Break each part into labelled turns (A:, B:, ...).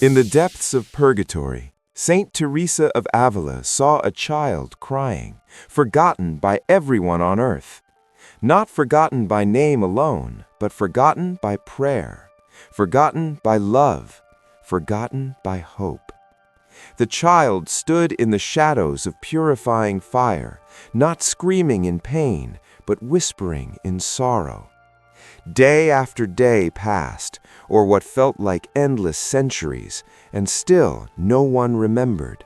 A: In the depths of Purgatory, Saint Teresa of Avila saw a child crying, forgotten by everyone on earth. Not forgotten by name alone, but forgotten by prayer, forgotten by love, forgotten by hope. The child stood in the shadows of purifying fire, not screaming in pain, but whispering in sorrow. Day after day passed, or what felt like endless centuries, and still no one remembered.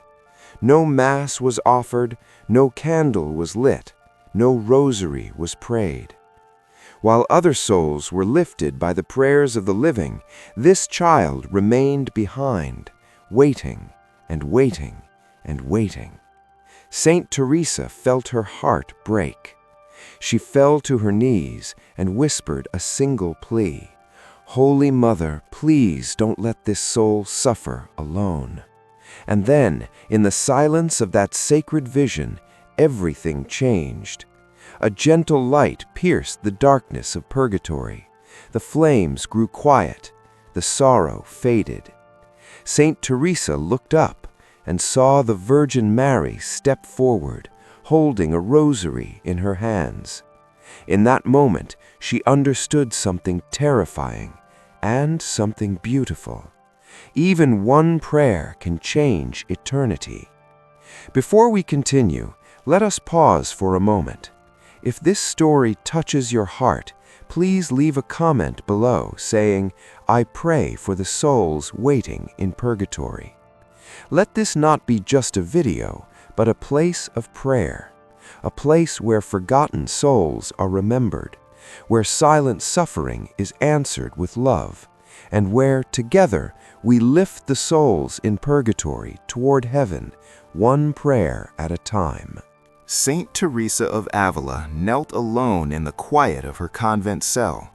A: No mass was offered, no candle was lit, no rosary was prayed. While other souls were lifted by the prayers of the living, this child remained behind, waiting and waiting and waiting. Saint Teresa felt her heart break. She fell to her knees and whispered a single plea. "Holy Mother, please don't let this soul suffer alone." And then, in the silence of that sacred vision, everything changed. A gentle light pierced the darkness of Purgatory. The flames grew quiet. The sorrow faded. Saint Teresa looked up and saw the Virgin Mary step forward, holding a rosary in her hands. In that moment, she understood something terrifying and something beautiful. Even one prayer can change eternity. Before we continue, let us pause for a moment. If this story touches your heart, please leave a comment below saying, "I pray for the souls waiting in Purgatory." Let this not be just a video, but a place of prayer, a place where forgotten souls are remembered, where silent suffering is answered with love, and where, together, we lift the souls in Purgatory toward heaven, one prayer at a time.
B: Saint Teresa of Avila knelt alone in the quiet of her convent cell.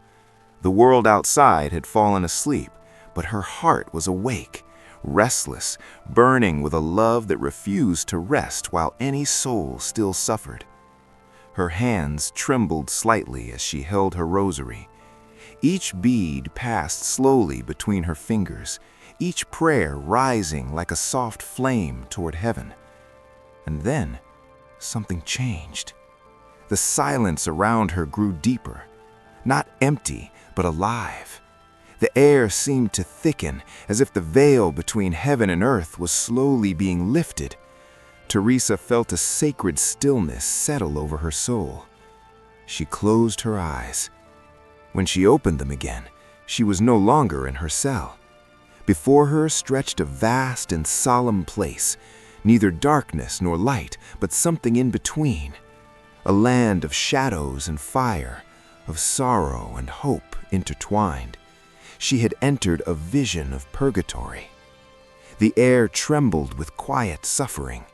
B: The world outside had fallen asleep, but her heart was awake, restless, burning with a love that refused to rest while any soul still suffered. Her hands trembled slightly as she held her rosary. Each bead passed slowly between her fingers, each prayer rising like a soft flame toward heaven. And then, something changed. The silence around her grew deeper, not empty, but alive. The air seemed to thicken, as if the veil between heaven and earth was slowly being lifted. Teresa felt a sacred stillness settle over her soul. She closed her eyes. When she opened them again, she was no longer in her cell. Before her stretched a vast and solemn place, neither darkness nor light, but something in between. A land of shadows and fire, of sorrow and hope intertwined. She had entered a vision of Purgatory. The air trembled with quiet suffering.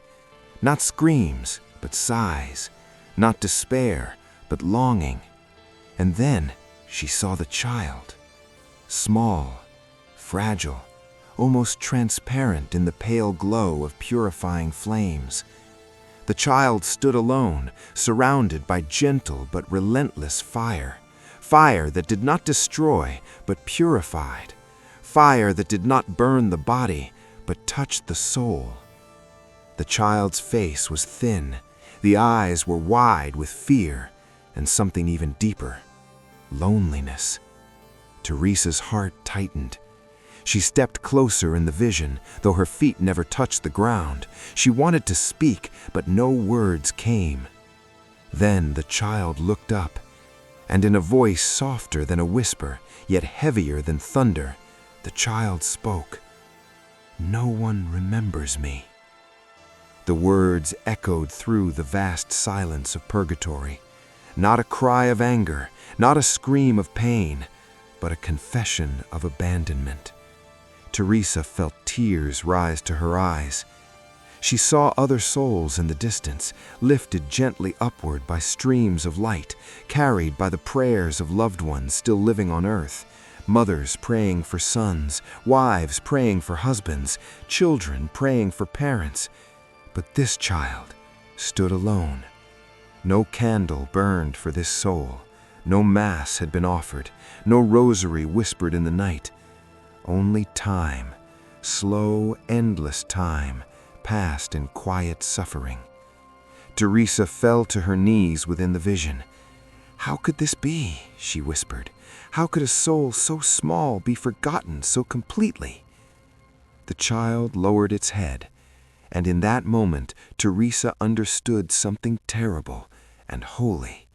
B: Not screams, but sighs. Not despair, but longing. And then she saw the child. Small, fragile, almost transparent in the pale glow of purifying flames. The child stood alone, surrounded by gentle but relentless fire. Fire that did not destroy, but purified. Fire that did not burn the body, but touched the soul. The child's face was thin. The eyes were wide with fear and something even deeper, loneliness. Teresa's heart tightened. She stepped closer in the vision, though her feet never touched the ground. She wanted to speak, but no words came. Then the child looked up, and in a voice softer than a whisper, yet heavier than thunder, the child spoke. "No one remembers me." The words echoed through the vast silence of Purgatory. Not a cry of anger, not a scream of pain, but a confession of abandonment. Teresa felt tears rise to her eyes. She saw other souls in the distance, lifted gently upward by streams of light, carried by the prayers of loved ones still living on earth. Mothers praying for sons, wives praying for husbands, children praying for parents. But this child stood alone. No candle burned for this soul. No mass had been offered. No rosary whispered in the night. Only time, Slow, endless time passed in quiet suffering. Teresa fell to her knees within the vision. "How could this be?" she whispered. "How could a soul so small be forgotten so completely?" The child lowered its head, and in that moment Teresa understood something terrible and holy.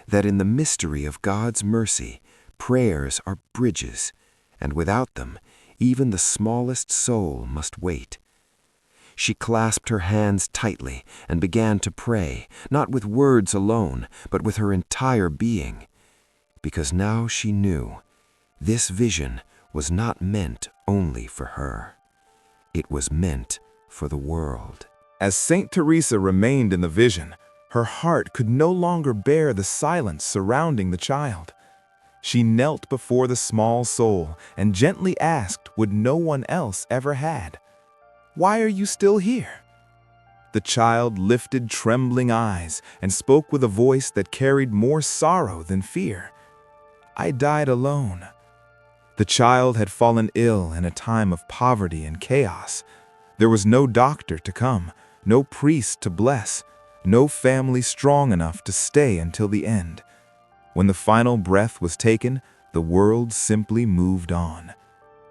B: That in the mystery of God's mercy, prayers are bridges, and without them, even the smallest soul must wait. She clasped her hands tightly and began to pray, not with words alone, but with her entire being. Because now she knew this vision was not meant only for her. It was meant for the world.
A: As Saint Teresa remained in the vision, her heart could no longer bear the silence surrounding the child. She knelt before the small soul and gently asked what no one else ever had, "Why are you still here?" The child lifted trembling eyes and spoke with a voice that carried more sorrow than fear. "I died alone." The child had fallen ill in a time of poverty and chaos. There was no doctor to come, no priest to bless, no family strong enough to stay until the end. When the final breath was taken, the world simply moved on.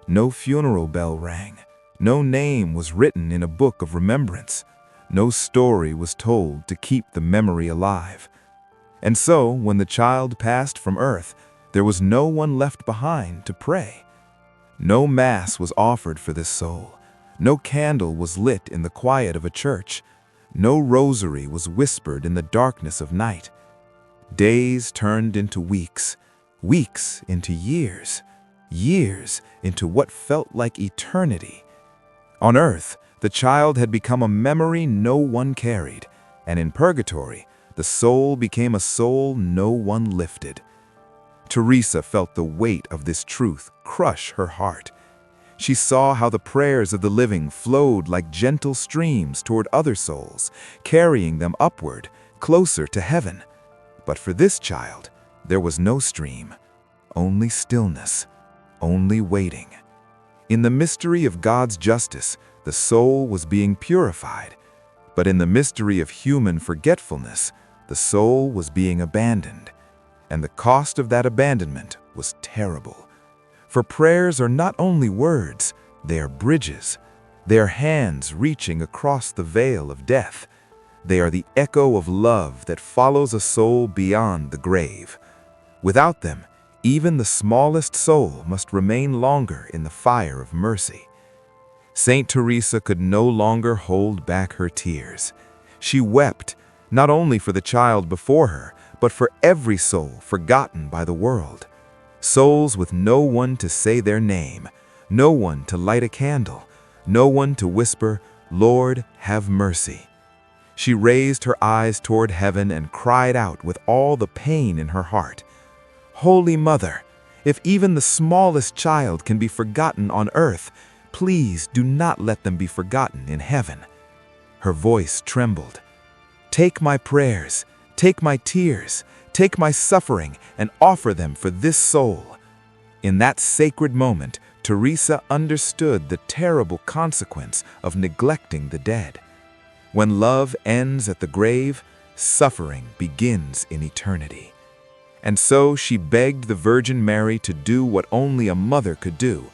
A: No funeral bell rang. No name was written in a book of remembrance. No story was told to keep the memory alive. And so, when the child passed from earth, there was no one left behind to pray. No mass was offered for this soul. No candle was lit in the quiet of a church. No rosary was whispered in the darkness of night. Days turned into weeks, weeks into years, years into what felt like eternity. On earth, the child had become a memory no one carried, and in purgatory, the soul became a soul no one lifted. Teresa felt the weight of this truth crush her heart. She saw how the prayers of the living flowed like gentle streams toward other souls, carrying them upward, closer to heaven. But for this child, there was no stream, only stillness, only waiting. In the mystery of God's justice, the soul was being purified. But in the mystery of human forgetfulness, the soul was being abandoned. And the cost of that abandonment was terrible. For prayers are not only words, they are bridges. They are hands reaching across the veil of death. They are the echo of love that follows a soul beyond the grave. Without them, even the smallest soul must remain longer in the fire of mercy. Saint Teresa could no longer hold back her tears. She wept, not only for the child before her, but for every soul forgotten by the world. Souls with no one to say their name, no one to light a candle, no one to whisper, "Lord, have mercy." She raised her eyes toward heaven and cried out with all the pain in her heart, "Holy Mother, if even the smallest child can be forgotten on earth, please do not let them be forgotten in heaven." Her voice trembled. "Take my prayers, take my tears, take my suffering, and offer them for this soul." In that sacred moment, Teresa understood the terrible consequence of neglecting the dead. When love ends at the grave, suffering begins in eternity. And so she begged the Virgin Mary to do what only a mother could do,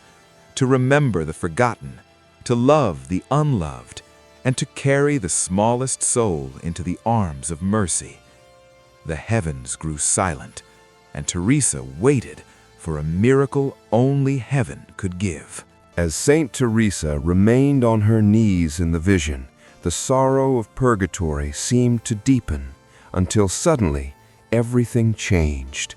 A: to remember the forgotten, to love the unloved, and to carry the smallest soul into the arms of mercy. The heavens grew silent, and Teresa waited for a miracle only heaven could give.
B: As Saint Teresa remained on her knees in the vision, the sorrow of purgatory seemed to deepen, until suddenly everything changed.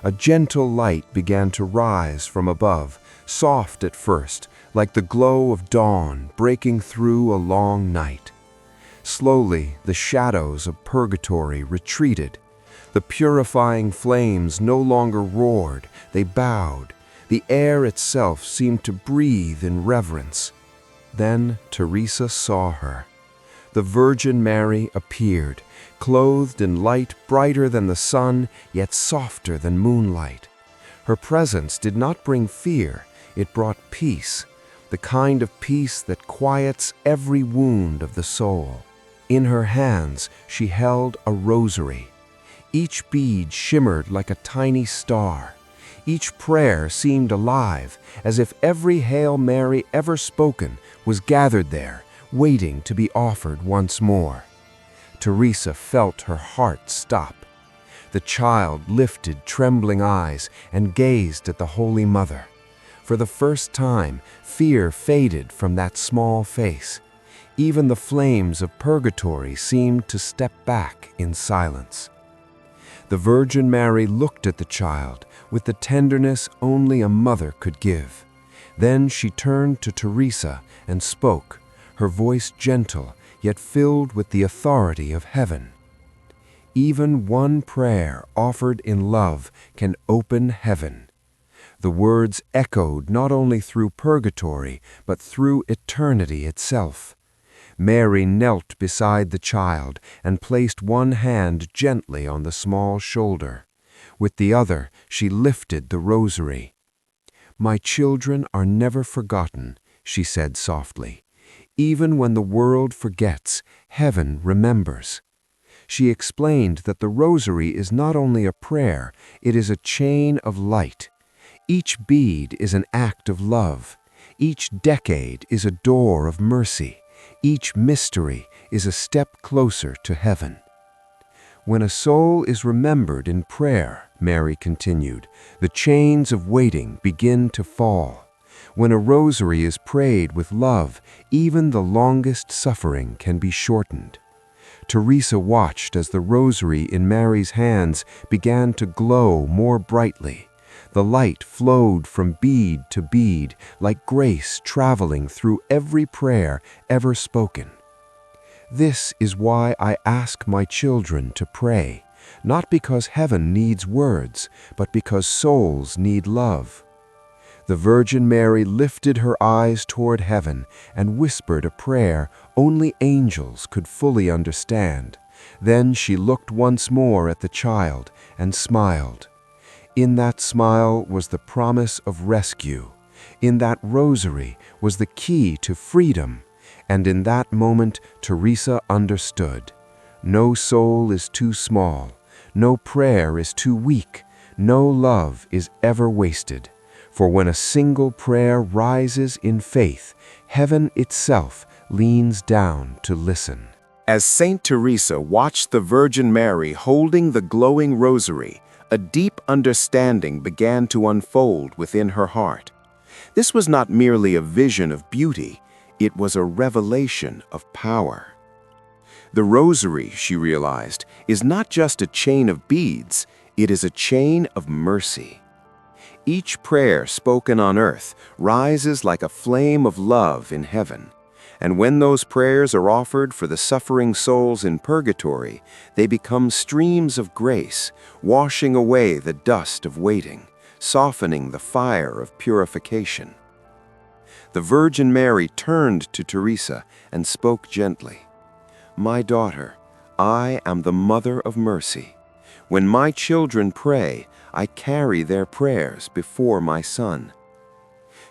B: A gentle light began to rise from above, soft at first, like the glow of dawn breaking through a long night. Slowly, the shadows of purgatory retreated. The purifying flames no longer roared, they bowed. The air itself seemed to breathe in reverence. Then Teresa saw her. The Virgin Mary appeared, clothed in light brighter than the sun, yet softer than moonlight. Her presence did not bring fear, it brought peace.
C: the kind of peace that quiets every wound of the soul. In her hands she held a rosary. Each bead shimmered like a tiny star. Each prayer seemed alive, as if every Hail Mary ever spoken was gathered there, waiting to be offered once more. Teresa felt her heart stop. The child lifted trembling eyes and gazed at the Holy Mother. For the first time, fear faded from that small face. Even the flames of purgatory seemed to step back in silence. The Virgin Mary looked at the child with the tenderness only a mother could give. Then she turned to Teresa and spoke, her voice gentle yet filled with the authority of heaven. Even one prayer offered in love can open heaven. The words echoed not only through purgatory, but through eternity itself. Mary knelt beside the child and placed one hand gently on the small shoulder. With the other, she lifted the rosary. "My children are never forgotten," she said softly. "Even when the world forgets, heaven remembers." She explained that the rosary is not only a prayer, it is a chain of light. Each bead is an act of love. Each decade is a door of mercy. Each mystery is a step closer to heaven. When a soul is remembered in prayer, Mary continued, the chains of waiting begin to fall. When a rosary is prayed with love, even the longest suffering can be shortened. Teresa watched as the rosary in Mary's hands began to glow more brightly. The light flowed from bead to bead, like grace traveling through every prayer ever spoken. "This is why I ask my children to pray, not because heaven needs words, but because souls need love." The Virgin Mary lifted her eyes toward heaven and whispered a prayer only angels could fully understand. Then she looked once more at the child and smiled. In that smile was the promise of rescue. In that rosary was the key to freedom. And in that moment, Teresa understood. No soul is too small. No prayer is too weak. No love is ever wasted. For when a single prayer rises in faith, heaven itself leans down to listen.
B: As Saint Teresa watched the Virgin Mary holding the glowing rosary, a deep understanding began to unfold within her heart. This was not merely a vision of beauty, it was a revelation of power. The rosary, she realized, is not just a chain of beads, it is a chain of mercy. Each prayer spoken on earth rises like a flame of love in heaven. And when those prayers are offered for the suffering souls in purgatory, they become streams of grace, washing away the dust of waiting, softening the fire of purification. The Virgin Mary turned to Teresa and spoke gently, "My daughter, I am the Mother of Mercy. When my children pray, I carry their prayers before my Son."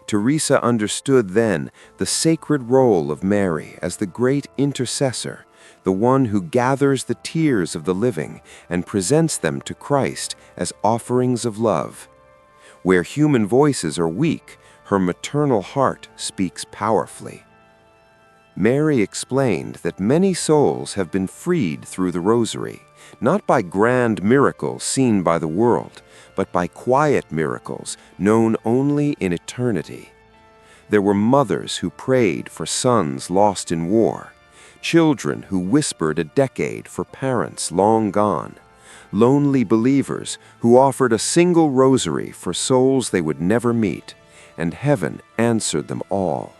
B: Teresa understood then the sacred role of Mary as the great intercessor, the one who gathers the tears of the living and presents them to Christ as offerings of love. Where human voices are weak, her maternal heart speaks powerfully. Mary explained that many souls have been freed through the rosary, not by grand miracles seen by the world, but by quiet miracles known only in eternity. There were mothers who prayed for sons lost in war, children who whispered a decade for parents long gone, lonely believers who offered a single rosary for souls they would never meet, and heaven answered them all.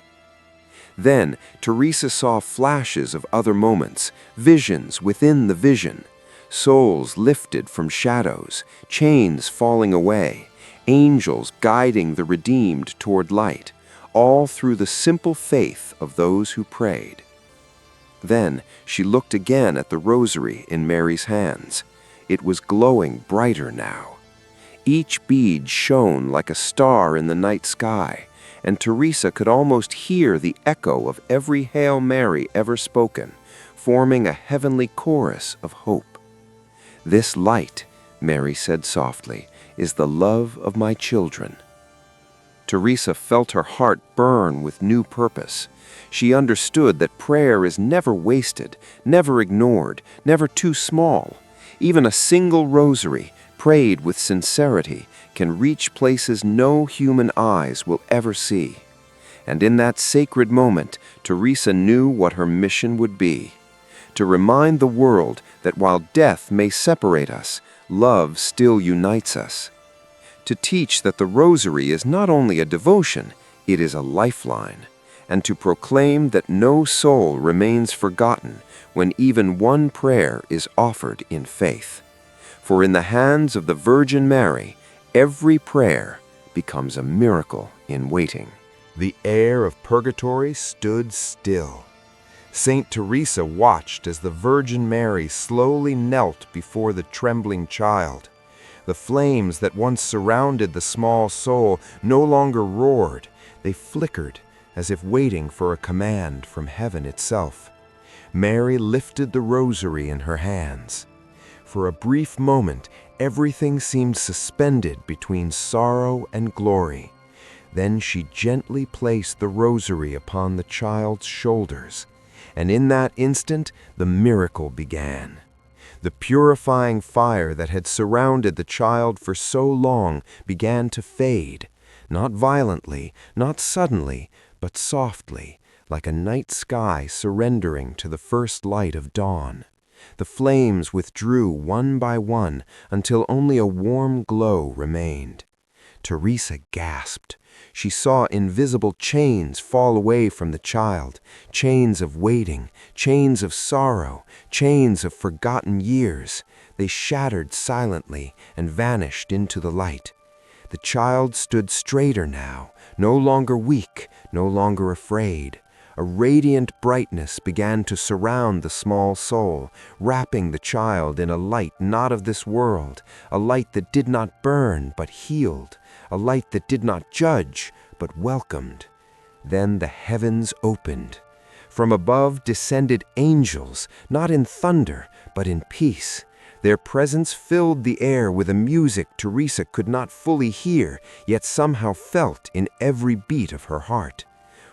B: Then Teresa saw flashes of other moments, visions within the vision, souls lifted from shadows, chains falling away, angels guiding the redeemed toward light, all through the simple faith of those who prayed. Then she looked again at the rosary in Mary's hands. It was glowing brighter now. Each bead shone like a star in the night sky,
A: and Teresa could almost hear the echo of every Hail Mary ever spoken, forming a heavenly chorus of hope. "This light," Mary said softly, "is the love of my children." Teresa felt her heart burn with new purpose. She understood that prayer is never wasted, never ignored, never too small. Even a single rosary, prayed with sincerity, can reach places no human eyes will ever see. And in that sacred moment, Teresa knew what her mission would be: to remind the world that while death may separate us, love still unites us. To teach that the Rosary is not only a devotion, it is a lifeline, and to proclaim that no soul remains forgotten when even one prayer is offered in faith. For in the hands of the Virgin Mary, every prayer becomes a miracle in waiting.
C: The air of Purgatory stood still. Saint Teresa watched as the Virgin Mary slowly knelt before the trembling child. The flames that once surrounded the small soul no longer roared. They flickered, as if waiting for a command from heaven itself. Mary lifted the rosary in her hands. For a brief moment, everything seemed suspended between sorrow and glory. Then she gently placed the rosary upon the child's shoulders, and in that instant the miracle began. The purifying fire that had surrounded the child for so long began to fade, not violently, not suddenly, but softly, like a night sky surrendering to the first light of dawn. The flames withdrew one by one until only a warm glow remained. Teresa gasped. She saw invisible chains fall away from the child, chains of waiting, chains of sorrow, chains of forgotten years. They shattered silently and vanished into the light. The child stood straighter now, no longer weak, no longer afraid. A radiant brightness began to surround the small soul, wrapping the child in a light not of this world, a light that did not burn but healed, a light that did not judge but welcomed. Then the heavens opened. From above descended angels, not in thunder but in peace. Their presence filled the air with a music Teresa could not fully hear, yet somehow felt in every beat of her heart.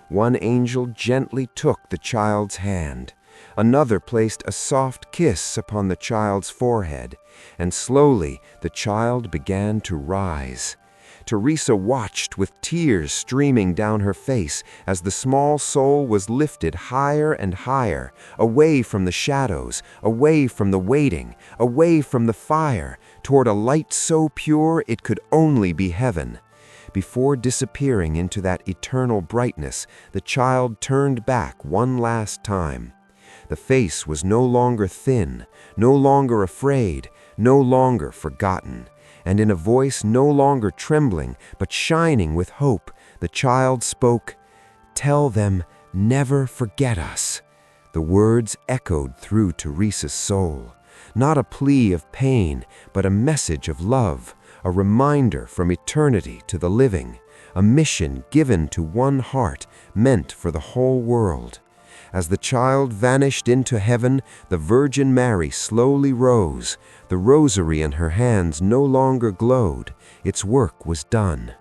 C: One angel gently took the child's hand. Another placed a soft kiss upon the child's forehead, and slowly the child began to rise. Teresa watched with tears streaming down her face as the small soul was lifted higher and higher, away from the shadows, away from the waiting, away from the fire, toward a light so pure it could only be heaven. Before disappearing into that eternal brightness, the child turned back one last time. The face was no longer thin, no longer afraid, no longer forgotten. And in a voice no longer trembling, but shining with hope, the child spoke, "Tell them, never forget us." The words echoed through Teresa's soul. Not a plea of pain, but a message of love, a reminder from eternity to the living, a mission given to one heart, meant for the whole world. As the child vanished into heaven, the Virgin Mary slowly rose. The rosary in her hands no longer glowed. Its work was done.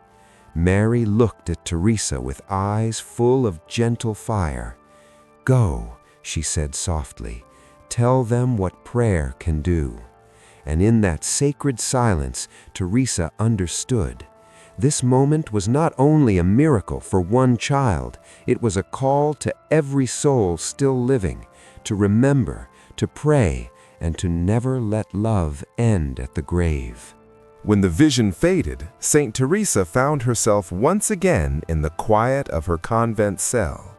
C: Mary looked at Teresa with eyes full of gentle fire. "Go," she said softly. "Tell them what prayer can do." And in that sacred silence, Teresa understood. This moment was not only a miracle for one child, it was a call to every soul still living, to remember, to pray, and to never let love end at the grave.
B: When the vision faded, Saint Teresa found herself once again in the quiet of her convent cell.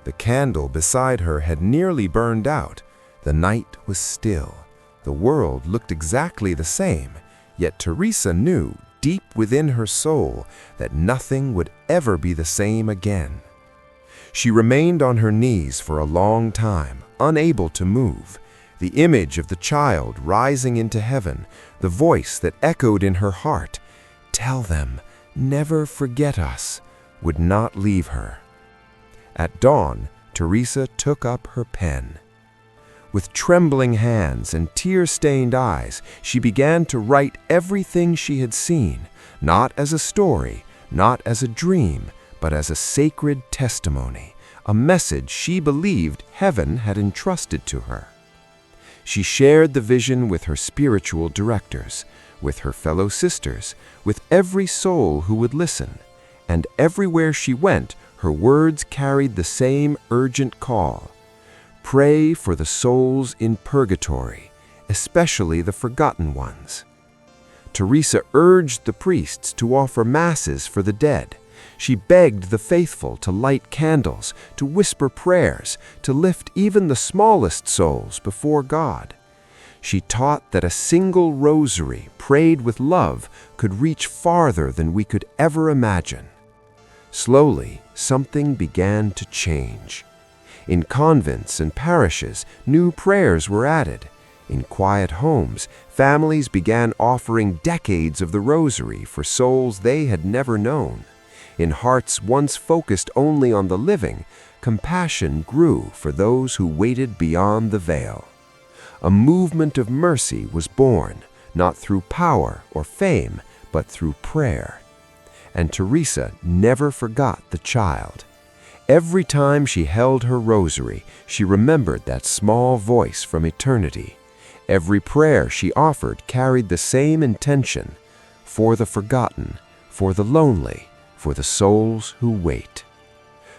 B: The candle beside her had nearly burned out. The night was still. The world looked exactly the same, yet Teresa knew deep within her soul that nothing would ever be the same again. She remained on her knees for a long time, unable to move. The image of the child rising into heaven, the voice that echoed in her heart, "Tell them, never forget us,"
C: would not leave her. At dawn, Teresa took up her pen. With trembling hands and tear-stained eyes, she began to write everything she had seen, not as a story, not as a dream, but as a sacred testimony, a message she believed heaven had entrusted to her. She shared the vision with her spiritual directors, with her fellow sisters, with every soul who would listen, and everywhere she went, her words carried the same urgent call. Pray for the souls in purgatory, especially the forgotten ones. Teresa urged the priests to offer masses for the dead. She begged the faithful to light candles, to whisper prayers, to lift even the smallest souls before God. She taught that a single rosary prayed with love could reach farther than we could ever imagine. Slowly, something began to change. In convents and parishes, new prayers were added. In quiet homes, families began offering decades of the Rosary for souls they had never known. In hearts once focused only on the living, compassion grew for those who waited beyond the veil. A movement of mercy was born, not through power or fame, but through prayer. And Teresa never forgot the child. Every time she held her rosary, she remembered that small voice from eternity. Every prayer she offered carried the same intention: for the forgotten, for the lonely, for the souls who wait.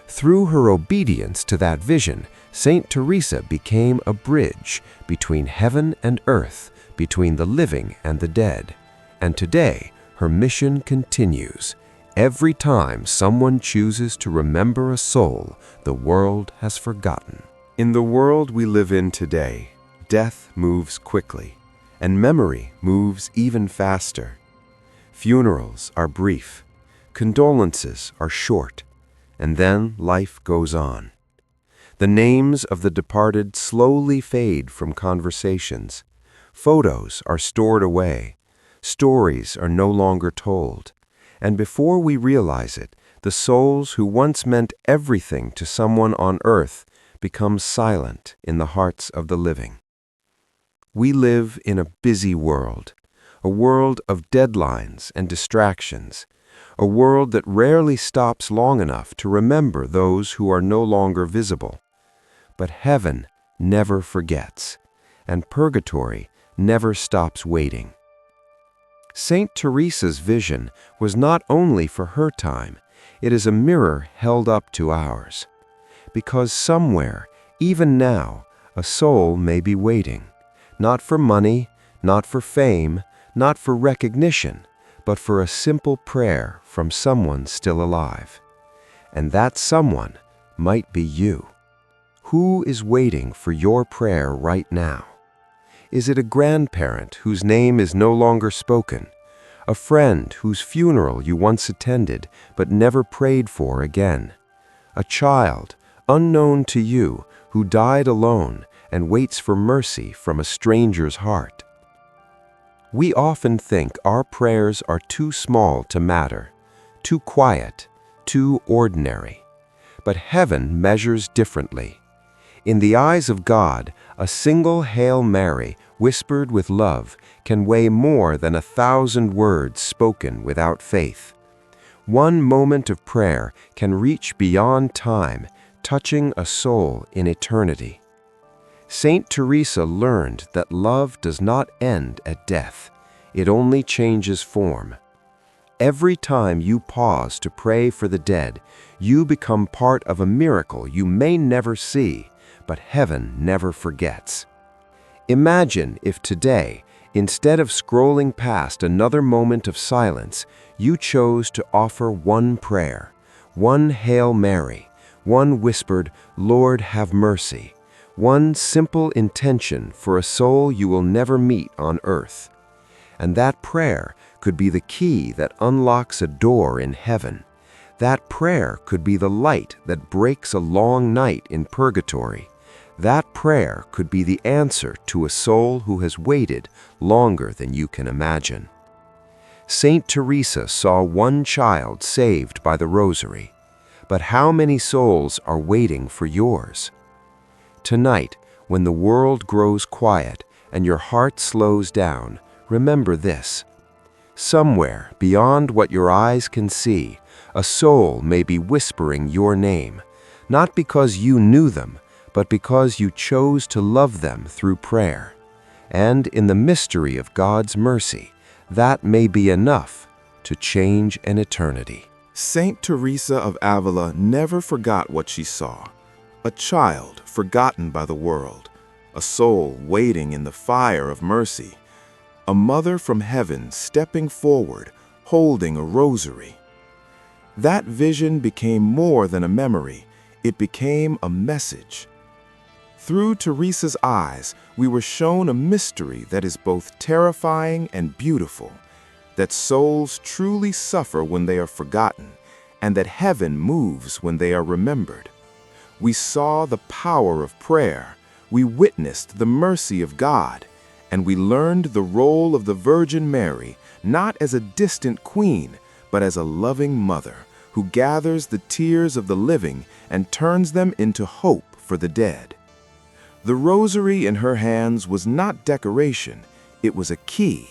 C: Through her obedience to that vision, Saint Teresa became a bridge between heaven and earth, between the living and the dead. And today, her mission continues. Every time someone chooses to remember a soul the world has forgotten. In the world we live in today, death moves quickly, and memory moves even faster. Funerals are brief, condolences are short, and then life goes on. The names of the departed slowly fade from conversations. Photos are stored away. Stories are no longer told. And before we realize it, the souls who once meant everything to someone on earth become silent in the hearts of the living. We live in a busy world, a world of deadlines and distractions, a world that rarely stops long enough to remember those who are no longer visible. But heaven never forgets, and purgatory never stops waiting. Saint Teresa's vision was not only for her time, it is a mirror held up to ours. Because somewhere, even now, a soul may be waiting, not for money, not for fame, not for recognition, but for a simple prayer from someone still alive. And that someone might be you. Who is waiting for your prayer right now? Is it a grandparent whose name is no longer spoken? A friend whose funeral you once attended but never prayed for again? A child, unknown to you, who died alone and waits for mercy from a stranger's heart? We often think our prayers are too small to matter, too quiet, too ordinary. But heaven measures differently. In the eyes of God, a single Hail Mary, whispered with love, can weigh more than 1,000 words spoken without faith. One moment of prayer can reach beyond time, touching a soul in eternity. Saint Teresa learned that love does not end at death. It only changes form. Every time you pause to pray for the dead, you become part of a miracle you may never see, but heaven never forgets. Imagine if today, instead of scrolling past another moment of silence, you chose to offer one prayer, one Hail Mary, one whispered, "Lord, have mercy," one simple intention for a soul you will never meet on earth. And that prayer could be the key that unlocks a door in heaven. That prayer could be the light that breaks a long night in purgatory. That prayer could be the answer to a soul who has waited longer than you can imagine. Saint Teresa saw one child saved by the Rosary. but how many souls are waiting for yours? Tonight, when the world grows quiet and your heart slows down, remember this. Somewhere beyond what your eyes can see, a soul may be whispering your name, not because you knew them, but because you chose to love them through prayer. And in the mystery of God's mercy, that may be enough to change an eternity.
B: Saint Teresa of Avila never forgot what she saw. A child forgotten by the world, a soul waiting in the fire of mercy, a mother from heaven stepping forward, holding a rosary. That vision became more than a memory, it became a message. Through Teresa's eyes, we were shown a mystery that is both terrifying and beautiful, that souls truly suffer when they are forgotten, and that heaven moves when they are remembered. We saw the power of prayer, we witnessed the mercy of God, and we learned the role of the Virgin Mary, not as a distant queen, but as a loving mother, who gathers the tears of the living and turns them into hope for the dead. The rosary in her hands was not decoration, it was a key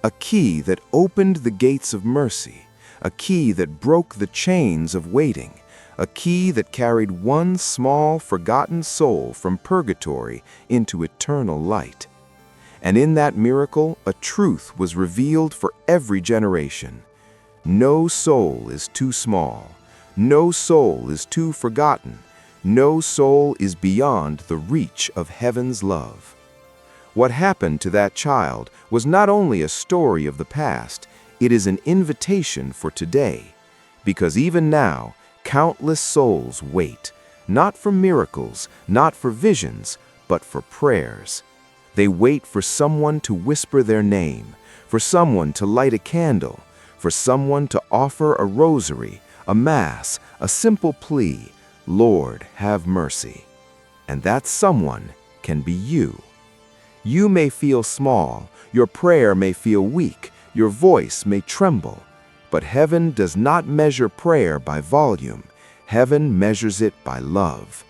B: that opened the gates of mercy, a key that broke the chains of waiting, a key that carried one small, forgotten soul from purgatory into eternal light. And in that miracle, a truth was revealed for every generation. No soul is too small. No soul is too forgotten. No soul is beyond the reach of heaven's love. What happened to that child was not only a story of the past, it is an invitation for today. Because even now, countless souls wait, not for miracles, not for visions, but for prayers. They wait for someone to whisper their name, for someone to light a candle, for someone to offer a rosary, a mass, a simple plea, Lord, have mercy. And that someone can be you. You may feel small, your prayer may feel weak, your voice may tremble, but heaven does not measure prayer by volume. Heaven measures it by love.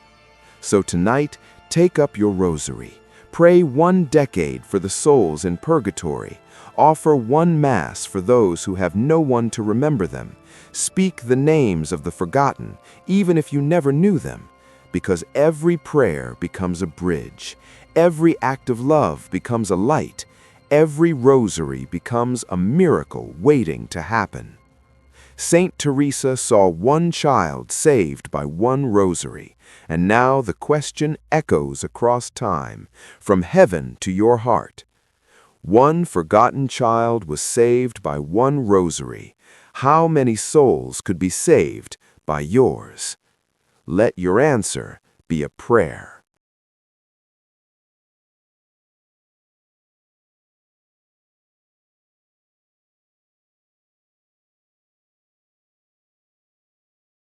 B: So tonight, take up your rosary. Pray 1 decade for the souls in purgatory. Offer 1 Mass for those who have no one to remember them. Speak the names of the forgotten, even if you never knew them, because every prayer becomes a bridge. Every act of love becomes a light. Every rosary becomes a miracle waiting to happen. Saint Teresa saw 1 child saved by 1 rosary, and now the question echoes across time, from heaven to your heart. 1 forgotten child was saved by 1 rosary. How many souls could be saved by yours? Let your answer be a prayer.